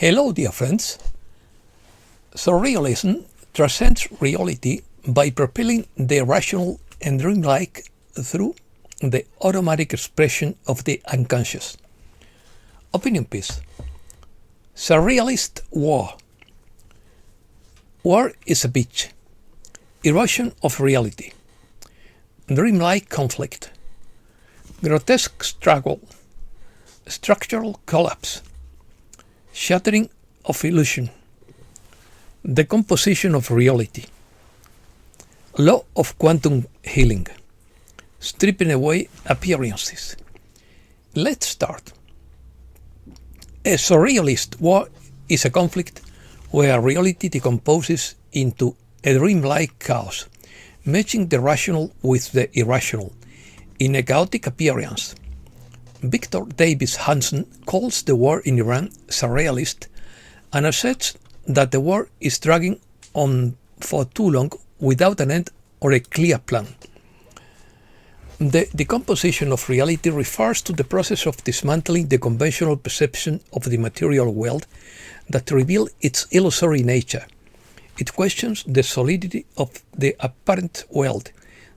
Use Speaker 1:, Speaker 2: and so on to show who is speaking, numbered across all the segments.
Speaker 1: Hello, dear friends. Surrealism transcends reality by propelling the irrational and dreamlike through the automatic expression of the unconscious. Opinion piece. Surrealist War. War is a bitch. Erosion of reality. Dreamlike conflict. Grotesque struggle. Structural collapse. Shattering of illusion. Decomposition of reality. Law of quantum healing. Stripping away appearances. Let's start. A surrealist war is a conflict where reality decomposes into a dreamlike chaos, matching the rational with the irrational, in a chaotic appearance. Victor Davis Hanson calls the war in Iran surrealist and asserts that the war is dragging on for too long without an end or a clear plan. The decomposition of reality refers to the process of dismantling the conventional perception of the material world that reveals its illusory nature. It questions the solidity of the apparent world,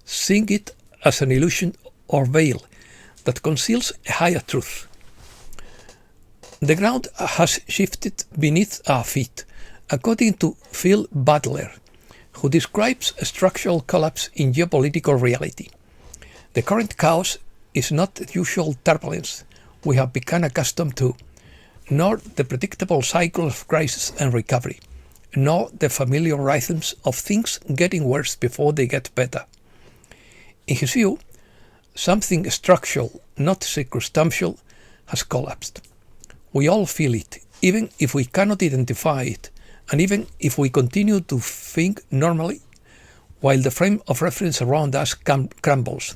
Speaker 1: seeing it as an illusion or veil that conceals a higher truth. The ground has shifted beneath our feet, according to Phil Butler, who describes a structural collapse in geopolitical reality. The current chaos is not the usual turbulence we have become accustomed to, nor the predictable cycle of crisis and recovery, nor the familiar rhythms of things getting worse before they get better. In his view, something structural, not circumstantial, has collapsed. We all feel it, even if we cannot identify it, and even if we continue to think normally, while the frame of reference around us crumbles.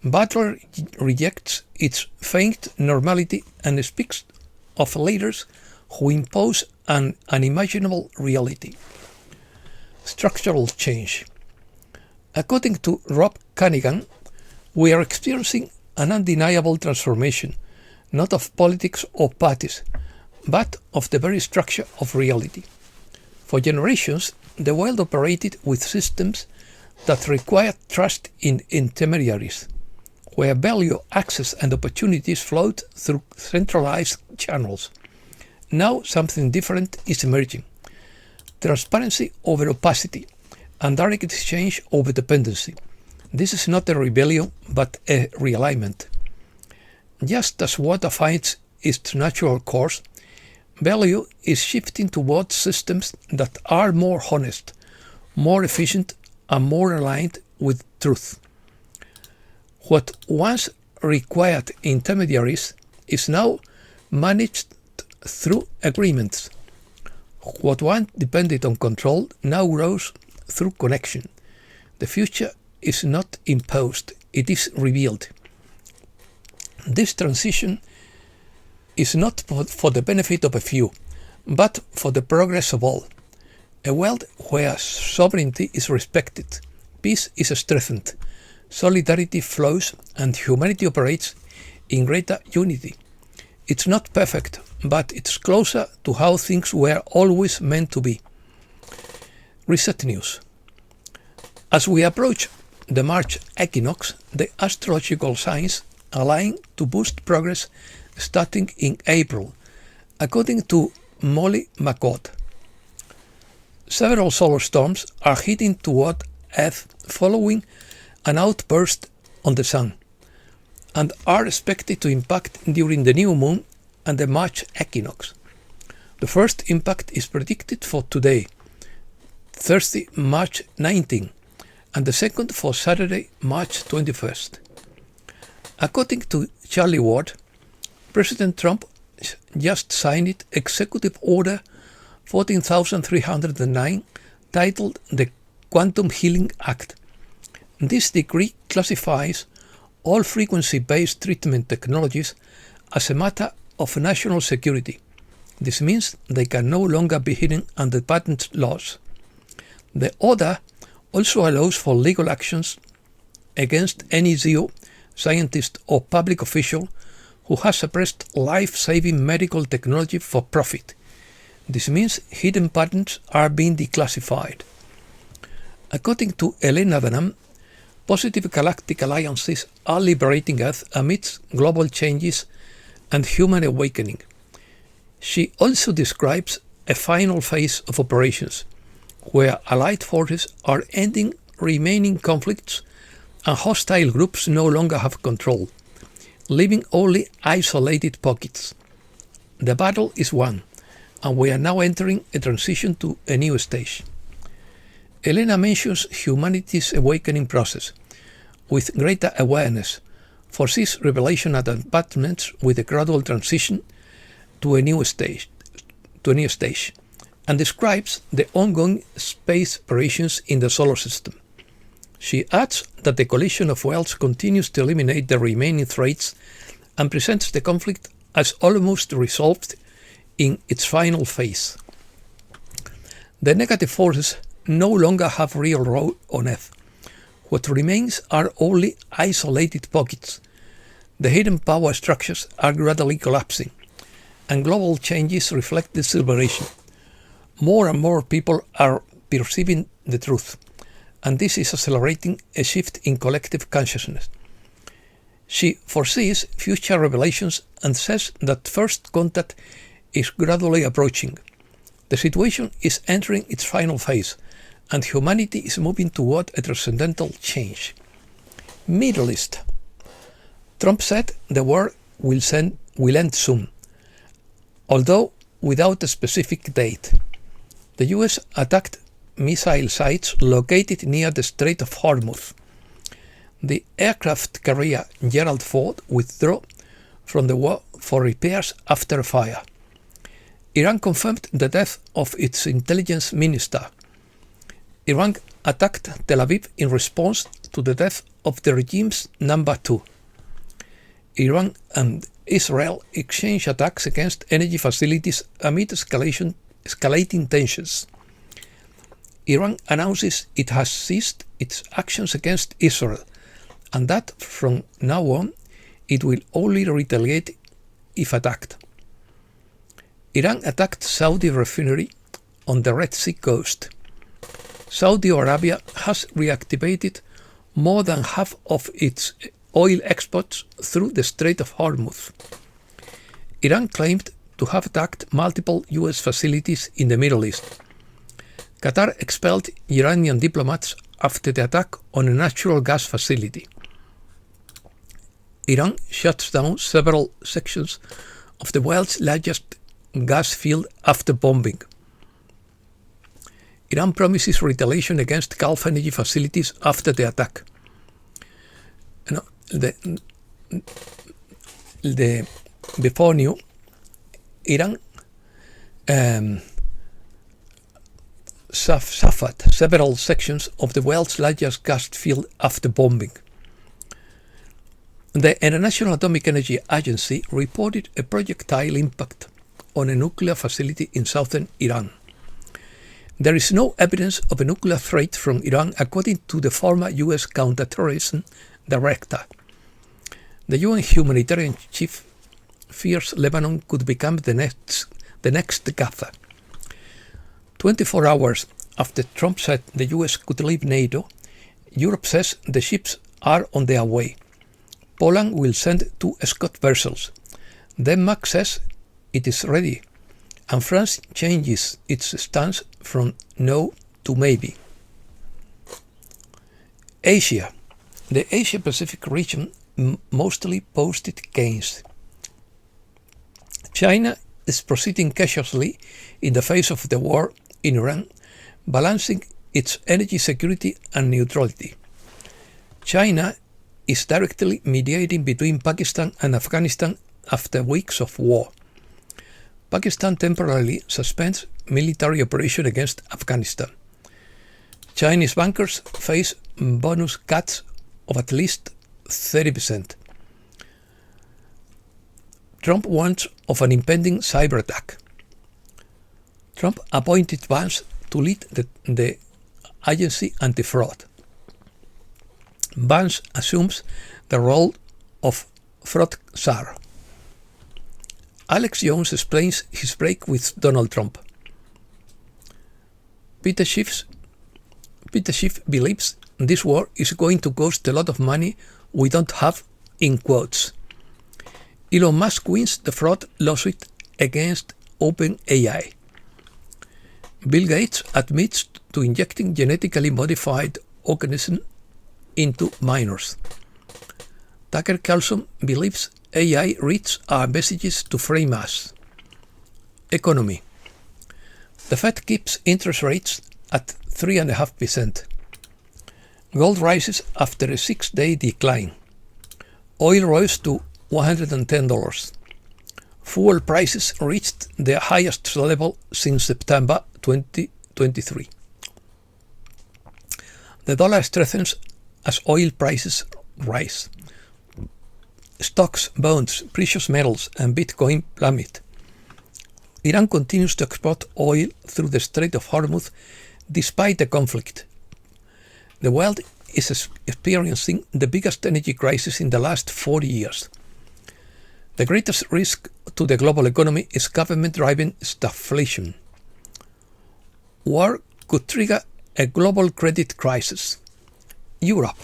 Speaker 1: Butler rejects its faint normality and speaks of leaders who impose an unimaginable reality. Structural change. According to Rob Cunningham, we are experiencing an undeniable transformation, not of politics or parties, but of the very structure of reality. For generations, the world operated with systems that required trust in intermediaries, where value, access, and opportunities flowed through centralized channels. Now something different is emerging. Transparency over opacity, and direct exchange over dependency. This is not a rebellion, but a realignment. Just as water finds its natural course, value is shifting towards systems that are more honest, more efficient, and more aligned with truth. What once required intermediaries is now managed through agreements. What once depended on control now grows through connection. The future is not imposed, it is revealed. This transition is not for the benefit of a few, but for the progress of all. A world where sovereignty is respected, peace is strengthened, solidarity flows, and humanity operates in greater unity. It's not perfect, but it's closer to how things were always meant to be. Recent news. As we approach the March equinox, the astrological signs align to boost progress starting in April, according to Molly McCord. Several solar storms are heading toward Earth following an outburst on the Sun, and are expected to impact during the new moon and the March equinox. The first impact is predicted for today, Thursday, March 19, and the second for Saturday, March 21st. According to Charlie Ward, President Trump just signed Executive Order 14,309 titled the Quantum Healing Act. This decree classifies all frequency-based treatment technologies as a matter of national security. This means they can no longer be hidden under patent laws. The order also allows for legal actions against any CEO, scientist, or public official who has suppressed life-saving medical technology for profit, This means hidden patterns are being declassified. According to Elena Danam, positive galactic alliances are liberating Earth amidst global changes and human awakening. She also describes a final phase of operations, where allied forces are ending remaining conflicts and hostile groups no longer have control, leaving only isolated pockets. The battle is won, and we are now entering a transition to a new stage. Elena mentions humanity's awakening process, with greater awareness, foresees revelation and advancements with a gradual transition to a new stage, and describes the ongoing space operations in the solar system. She adds that the collision of worlds continues to eliminate the remaining threats and presents the conflict as almost resolved in its final phase. The negative forces no longer have real role on Earth. What remains are only isolated pockets. The hidden power structures are gradually collapsing, and global changes reflect this liberation. More and more people are perceiving the truth, and this is accelerating a shift in collective consciousness. She foresees future revelations and says that first contact is gradually approaching. The situation is entering its final phase, and humanity is moving toward a transcendental change. Middle East. Trump said the war will end soon, although without a specific date. The US attacked missile sites located near the Strait of Hormuz. The aircraft carrier Gerald Ford withdrew from the war for repairs after a fire. Iran confirmed the death of its intelligence minister. Iran attacked Tel Aviv in response to the death of the regime's number 2. Iran and Israel exchanged attacks against energy facilities amid escalating tensions. Iran announces it has ceased its actions against Israel, and that from now on it will only retaliate if attacked. Iran attacked Saudi refinery on the Red Sea coast. Saudi Arabia has reactivated more than half of its oil exports through the Strait of Hormuz. Iran claimed to have attacked multiple US facilities in the Middle East. Qatar expelled Iranian diplomats after the attack on a natural gas facility. Iran shuts down several sections of the world's largest gas field after bombing. Iran promises retaliation against Gulf energy facilities after the attack. Before new, Iran suffered several sections of the world's largest gas field after bombing. The International Atomic Energy Agency reported a projectile impact on a nuclear facility in southern Iran. There is no evidence of a nuclear threat from Iran, according to the former US counterterrorism director. The UN humanitarian chief fears Lebanon could become the next Gaza. 24 hours after Trump said the US could leave NATO, Europe says the ships are on their way. Poland will send 2 escort vessels. Denmark says it is ready, and France changes its stance from no to maybe. Asia. The Asia-Pacific region mostly posted gains. China is proceeding cautiously in the face of the war in Iran, balancing its energy security and neutrality. China is directly mediating between Pakistan and Afghanistan after weeks of war. Pakistan temporarily suspends military operation against Afghanistan. Chinese bankers face bonus cuts of at least 30%. Trump warns of an impending cyber attack. Trump appointed Vance to lead the agency anti-fraud. Vance assumes the role of fraud czar. Alex Jones explains his break with Donald Trump. Peter Schiff believes this war is going to cost a lot of money we don't have, in quotes. Elon Musk wins the fraud lawsuit against OpenAI. Bill Gates admits to injecting genetically modified organisms into minors. Tucker Carlson believes AI reads our messages to frame us. Economy. The Fed keeps interest rates at 3.5%. Gold rises after a 6-day decline. Oil rose to $110. Fuel prices reached their highest level since September 2023. The dollar strengthens as oil prices rise. Stocks, bonds, precious metals, and Bitcoin plummet. Iran continues to export oil through the Strait of Hormuz despite the conflict. The world is experiencing the biggest energy crisis in the last 40 years. The greatest risk to the global economy is government-driven stagflation. War could trigger a global credit crisis. Europe.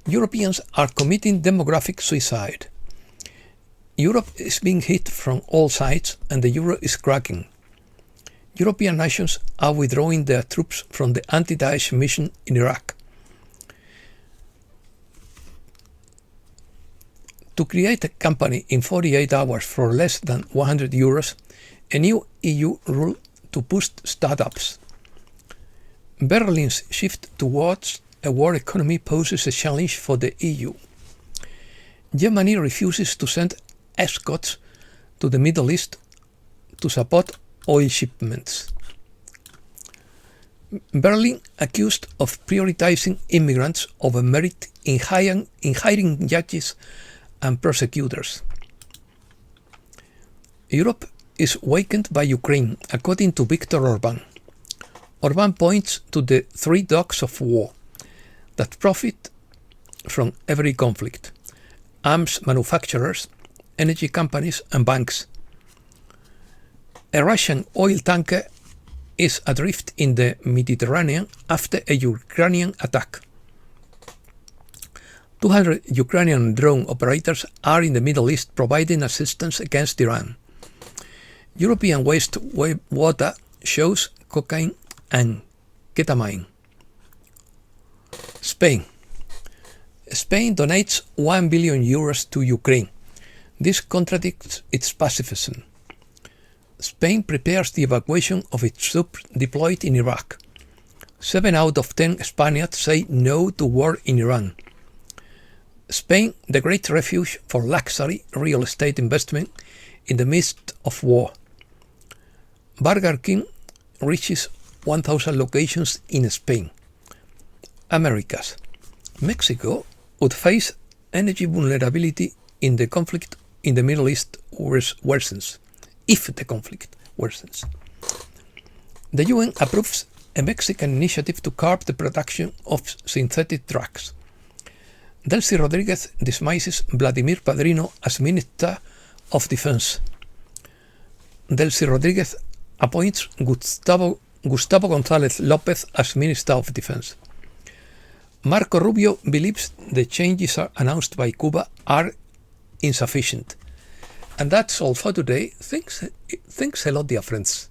Speaker 1: Europeans are committing demographic suicide. Europe is being hit from all sides and the euro is cracking. European nations are withdrawing their troops from the anti-Daesh mission in Iraq. To create a company in 48 hours for less than 100 euros, a new EU rule to boost startups. Berlin's shift towards a war economy poses a challenge for the EU. Germany refuses to send escorts to the Middle East to support oil shipments. Berlin accused of prioritizing immigrants over merit in hiring judges and prosecutors. Europe is weakened by Ukraine, according to Viktor Orban. Orban points to the three dogs of war that profit from every conflict: arms manufacturers, energy companies, and banks. A Russian oil tanker is adrift in the Mediterranean after a Ukrainian attack. 200 Ukrainian drone operators are in the Middle East providing assistance against Iran. European wastewater shows cocaine and ketamine. Spain. Spain donates 1 billion euros to Ukraine. This contradicts its pacifism. Spain prepares the evacuation of its troops deployed in Iraq. 7 out of 10 Spaniards say no to war in Iran. Spain, the great refuge for luxury real estate investment in the midst of war. Burger King reaches 1,000 locations in Spain. Americas. Mexico would face energy vulnerability in the conflict in the Middle East worsens, if the conflict worsens. The UN approves a Mexican initiative to curb the production of synthetic drugs. Delcy Rodriguez dismisses Vladimir Padrino as Minister of Defense. Delcy Rodriguez appoints Gustavo González López as Minister of Defense. Marco Rubio believes the changes announced by Cuba are insufficient. And that's all for today. Thanks a lot, dear friends.